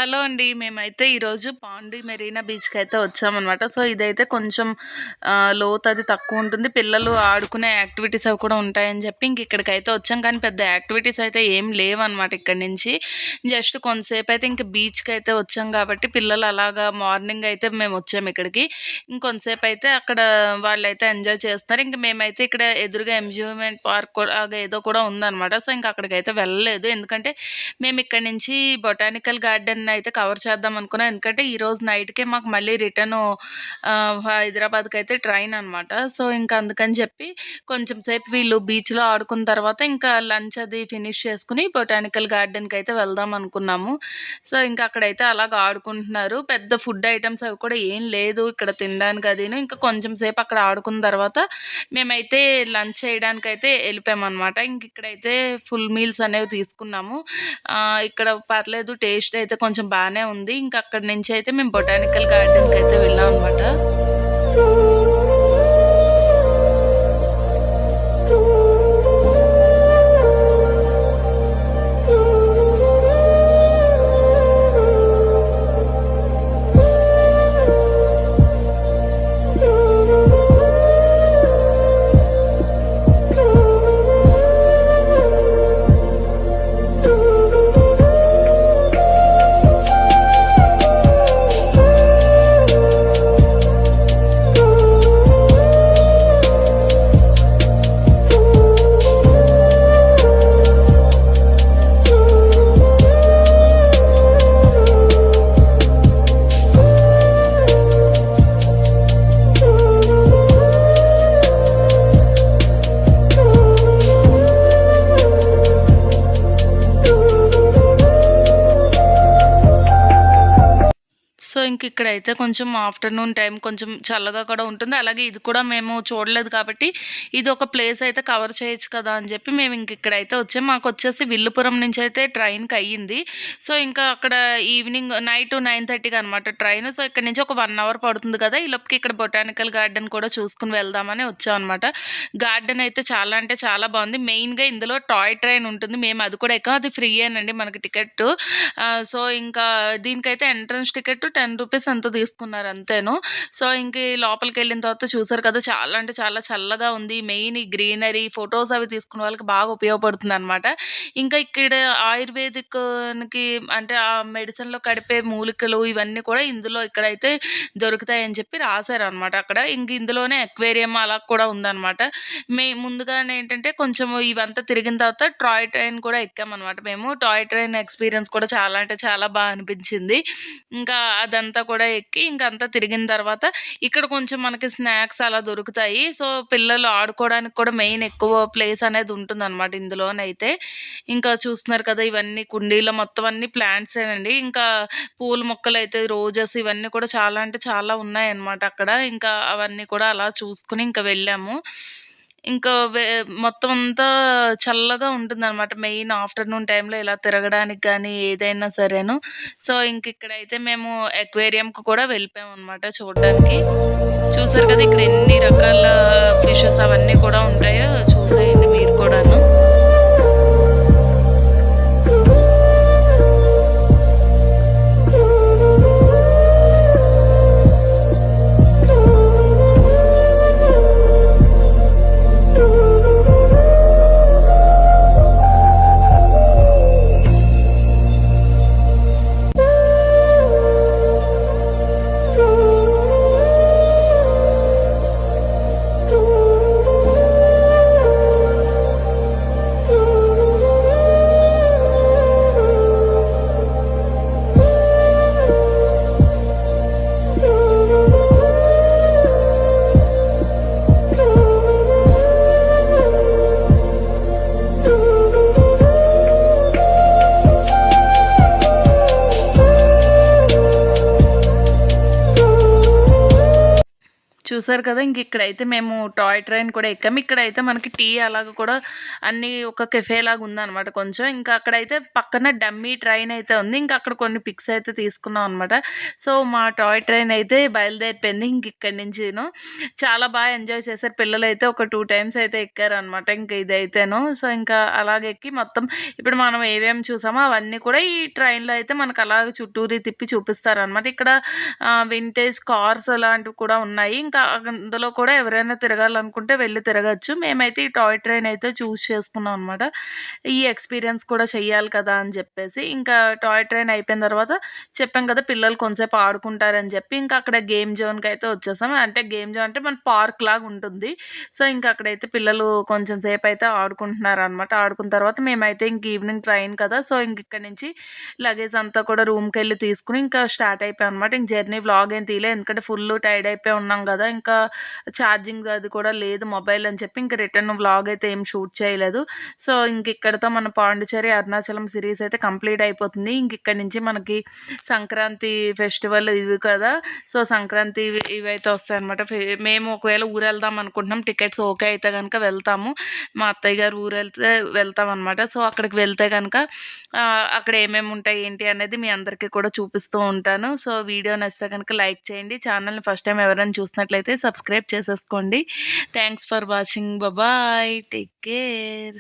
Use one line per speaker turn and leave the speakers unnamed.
Hello అండి. మేమైతే ఈరోజు పాండి మెరీనా బీచ్‌కైతే వచ్చామనమాట. సో, ఇదైతే కొంచెం లోతది తక్కువుంటుంది. పిల్లలు ఆడుకునే యాక్టివిటీస్ అవి కూడా ఉంటాయని చెప్పి ఇక్కడికైతే వచ్చాం. కానీ పెద్ద యాక్టివిటీస్ అయితే ఏం లేవనమాట ఇక్కడి నుంచి. జస్ట్ కొంతసేపయితే ఇంక బీచ్‌కైతే వచ్చాం కాబట్టి పిల్లలు అలాగా మార్నింగ్ అయితే మేమొచ్చాము ఇక్కడికి. ఇంకొంతసేపయితే అక్కడ వాళ్ళైతే ఎంజాయ్ చేస్తున్నారు. ఇంక మేమైతే ఇక్కడ ఎదురుగా అమ్యూజ్‌మెంట్ పార్క్ కూడా ఏదో కూడా ఉందనమాట. సో, ఇంక అక్కడికైతే వెళ్ళలేదు. ఎందుకంటే మేమిక్కడి నుంచి బొటానికల్ గార్డెన్ అయితే కవర్ చేద్దాం అనుకున్నాం. ఎందుకంటే ఈరోజు నైట్‌కే మాకు మళ్ళీ రిటర్ను హైదరాబాద్‌కైతే ట్రైన్ అనమాట. సో, ఇంక అందుకని చెప్పి కొంచెం సేపు వీళ్ళు బీచ్‌లో ఆడుకున్న తర్వాత ఇంకా లంచ్ అది ఫినిష్ చేసుకొని బొటానికల్ గార్డెన్‌కైతే వెళ్దాం అనుకున్నాము. సో, ఇంక అక్కడైతే అలాగా ఆడుకుంటున్నారు. పెద్ద ఫుడ్ ఐటెమ్స్ అవి కూడా ఏం లేదు ఇక్కడ తినడానికి అదీను. ఇంకా కొంచెం సేపు అక్కడ ఆడుకున్న తర్వాత మేమైతే లంచ్ చేయడానికైతే ఎళ్ళిపోయామనమాట. ఇక్కడైతే ఫుల్ మీల్స్ అనేవి తీసుకున్నాము. ఇక్కడ పర్లేదు టేస్ట్ అయితే కొంచెం బానే ఉంది. ఇంక అక్కడి నుంచయితే మేము బొటానికల్ గార్డెన్‌కయితే వెళ్ళామనమాట. సో, ఇక్కడైతే కొంచెం ఆఫ్టర్‌నూన్ టైం కొంచెం చల్లగా కూడా ఉంటుంది. అలాగే ఇది కూడా మేము చూడలేదు కాబట్టి, ఇదొక ప్లేస్ అయితే కవర్ చేయొచ్చు కదా అని చెప్పి మేము ఇక్కడైతే వచ్చాం. మాకొచ్చేసి విల్లుపురం నుంచయితే ట్రైన్‌కయ్యింది. సో, ఇంకా అక్కడ ఈవినింగ్ నైట్ 9:30కి అనమాట ట్రైన్. సో, ఇక్కడి నుంచి ఒక 1 అవర్ పడుతుంది కదా! ఈలోపుకి ఇక్కడ బొటానికల్ గార్డెన్ కూడా చూసుకొని వెళ్దామని వచ్చామనమాట. గార్డెన్ అయితే చాలా అంటే చాలా బావుంది. మెయిన్‌గా ఇందులో టాయ్ ట్రైన్ ఉంటుంది. మేము అది కూడా ఎక్కాం. అది ఫ్రీయేనండి మనకి టికెట్టు. సో, ఇంకా దీనికైతే ఎంట్రన్స్ టికెట్ రూ. 10 ఎంతో తీసుకున్నారు అంతేను. సో, లోపలికెళ్ళిన తర్వాత చూసారు కదా! చాలా అంటే చాలా చల్లగా ఉంది. మెయిన్ ఈ గ్రీనరీ, ఫోటోస్ అవి తీసుకునే వాళ్ళకి బాగా ఉపయోగపడుతుందనమాట. ఇంకా ఇక్కడ ఆయుర్వేదిక్‌కి అంటే ఆ మెడిసిన్‌లో కడిపే మూలికలు ఇవన్నీ కూడా ఇందులో ఇక్కడైతే దొరుకుతాయని చెప్పి రాసారనమాట అక్కడ. ఇందులోనే అక్వేరియం అలా కూడా ఉందనమాట. ముందుగానేంటంటే కొంచెం ఇవంతా తిరిగిన తర్వాత టాయ్ ట్రైన్ కూడా ఎక్కామనమాట మేము. టాయ్ ట్రైన్ ఎక్స్‌పీరియన్స్ కూడా చాలా అంటే చాలా అనిపించింది. ఇంకా అదంతా కూడా ఎక్కి ఇంకంతా తిరిగిన తర్వాత ఇక్కడ కొంచెం మనకి స్నాక్స్ అలా దొరుకుతాయి. సో, పిల్లలు ఆడుకోవడానికి కూడా మెయిన్ ఎక్కువ ప్లేస్ అనేది ఉంటుందనమాట ఇందులోనైతే. ఇంకా చూస్తున్నారు కదా! ఇవన్నీ కుండీలో మొత్తం అన్నీ ప్లాంట్సేనండి. ఇంకా పూల మొక్కలైతే రోజెస్ ఇవన్నీ కూడా చాలా అంటే చాలా ఉన్నాయన్నమాట అక్కడ. ఇంకా అవన్నీ కూడా అలా చూసుకొని ఇంకా వెళ్ళాము. ఇంకా మొత్తం అంతా చల్లగా ఉంటుందనమాట. మెయిన్ ఆఫ్టర్‌నూన్ టైమ్‌లో ఇలా తిరగడానికి గానీ, ఏదైనా సరేను. సో, ఇక్కడైతే మేము అక్వేరియంకి కూడా వెళ్ళిపోయామనమాట చూడడానికి. చూసారు కదా! ఇక్కడ ఎన్ని రకాల ఫిషెస్ అవన్నీ కూడా ఉంటాయో చూసేయండి మీరు కూడాను. చూసారు కదా! ఇక్కడైతే మేము టాయ్ ట్రైన్ కూడా ఎక్కాము. ఇక్కడైతే మనకి టీ అలాగా కూడా అన్నీ ఒక కెఫేలాగా ఉందనమాట కొంచెం. ఇంకా అక్కడైతే పక్కన డమ్మీ ట్రైన్ అయితే ఉంది. ఇంకా అక్కడ కొన్ని పిక్స్ అయితే తీసుకున్నాం అనమాట. సో, మా టాయ్ ట్రైన్ అయితే బయలుదేరిపోయింది ఇక్కడి నుంచిను. చాలా ఎంజాయ్ చేశారు. పిల్లలైతే ఒక 2 టైమ్స్ అయితే ఎక్కారనమాట. ఇంక ఇదైతేను. సో, ఇంకా అలాగెక్కి మొత్తం ఇప్పుడు మనం ఏవేమి చూసామో అవన్నీ కూడా ఈ ట్రైన్‌లో అయితే మనకు అలాగే చుట్టూరి తిప్పి చూపిస్తారనమాట. ఇక్కడ వింటేజ్ కార్స్ అలాంటివి కూడా ఉన్నాయి. ఇంకా అందులో కూడా ఎవరైనా తిరగాలనుకుంటే వెళ్లి తిరగొచ్చు. మేమైతే ఈ టాయ్ ట్రైన్ అయితే చూజ్ చేసుకున్నాం అనమాట. ఈ ఎక్స్‌పీరియన్స్ కూడా చెయ్యాలి కదా! అని జెప్పేసి. ఇంకా టాయ్ ట్రైన్ అయిపోయిన తర్వాత చెప్పాం కదా! పిల్లలు కొంసేపు ఆడుకుంటారని జెప్పి, ఇంకా అక్కడ గేమ్ జోన్‌కయితే వచ్చేసాం. అంటే గేమ్ జోన్ అంటే మన పార్క్ లాగా ఉంటుంది. సో, ఇంక అక్కడైతే పిల్లలు కొంచెం సేపయితే ఆడుకుంటున్నారనమాట. ఆడుకున్న తర్వాత మేమైతే ఇంక ఈవినింగ్ ట్రైన్ కదా! సో, ఇక్కడి నుంచి లగేజ్ అంతా కూడా రూమ్‌కెళ్ళి తీసుకొని ఇంకా స్టార్ట్ అయిపోయామనమాట. ఇంక జర్నీ వ్లాగ్ ఏం తీయలే. ఎందుకంటే ఫుల్లు టైర్డ్ అయిపోయి ఉన్నాం గదా! ఇంకా ఛార్జింగ్ అది కూడా లేదు మొబైల్ అని చెప్పి ఇంక రిటర్న్ వ్లాగ్ అయితే ఏం షూట్ చేయలేదు. సో, ఇక్కడితో మన పాండిచ్చేరి, అరుణాచలం సిరీస్ అయితే కంప్లీట్ అయిపోతుంది. ఇక్కడి నుంచి మనకి సంక్రాంతి ఫెస్టివల్ ఇది కదా! సో, సంక్రాంతి ఇవైతే వస్తాయన్నమాట. మేము ఒకవేళ ఊరెళ్దాం అనుకుంటున్నాం. టికెట్స్ ఓకే అయితే గనక వెళ్తాము. మా అత్తయ్య గారు ఊరెళ్తే వెళ్తామనమాట. సో, అక్కడికి వెళ్తే గనక అక్కడ ఏమేమి ఉంటాయి, ఏంటి అనేది మీ అందరికీ కూడా చూపిస్తూ ఉంటాను. సో, వీడియో నచ్చితే గనక లైక్ చేయండి. ఛానల్‌ని ఫస్ట్ టైమ్ ఎవరైనా చూసినట్లయితే సబ్స్క్రైబ్ చేసేసుకోండి. Thanks for watching. Bye. Take care.